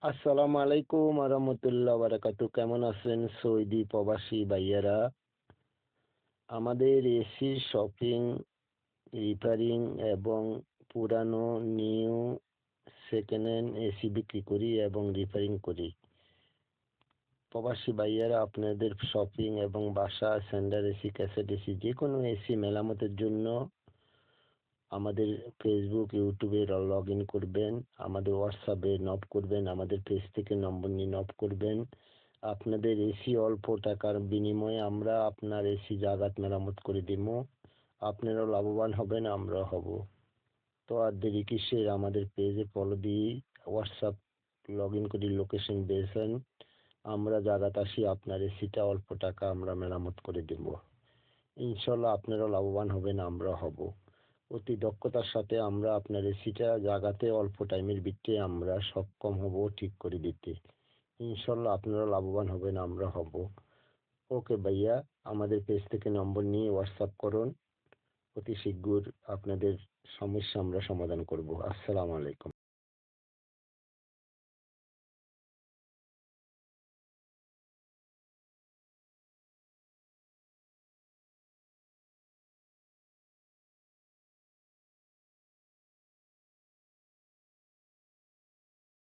আসসালামু আলাইকুম আরহামতুল্লাহ বারাকাতু। কেমন আছেন সৌদি প্রবাসী ভাইয়ারা? আমাদের এসি শপিং, রিপেয়ারিং এবং পুরানো নিউ সেকেন্ড হ্যান্ড এসি বিক্রি করি এবং রিপেয়ারিং করি। প্রবাসী ভাইয়ারা আপনাদের শপিং এবং বাসা স্যান্ডার এসি, ক্যাসেট এসি, যে কোনো এসি মেরামতের জন্য আমাদের ফেসবুক, ইউটিউবে লগ ইন করবেন, আমাদের হোয়াটসঅ্যাপে নক করবেন, আমাদের পেজ থেকে নম্বর নিয়ে নক করবেন। আপনাদের এসি অল্প টাকার বিনিময়ে আমরা আপনার এসি জাগাত মেরামত করে দিব। আপনারাও লাভবান হবেন, আমরাও হব। তো আর দেরি কিসের? আমাদের পেজে ফলো দিয়ে হোয়াটসঅ্যাপ লগ ইন করে লোকেশন দিয়েছেন, আমরা জাগাত আসি, আপনার এসিটা অল্প টাকা আমরা মেরামত করে দেব। ইনশাল্লাহ আপনারাও লাভবান হবেন, আমরাও হব। অতি দক্ষতার সাথে আমরা আপনার এসিটা জাগাতে অল্প টাইমের ভিতরে আমরা সক্ষম হব ঠিক করে দিতে। ইনশাল্লাহ আপনারা লাভবান হবেন, আমরা হব। ওকে ভাইয়া, আমাদের পেজ থেকে নম্বর নিয়ে হোয়াটসঅ্যাপ করুন। অতি শীঘ্র আপনাদের সমস্যা আমরা সমাধান করব। আসসালামু আলাইকুম।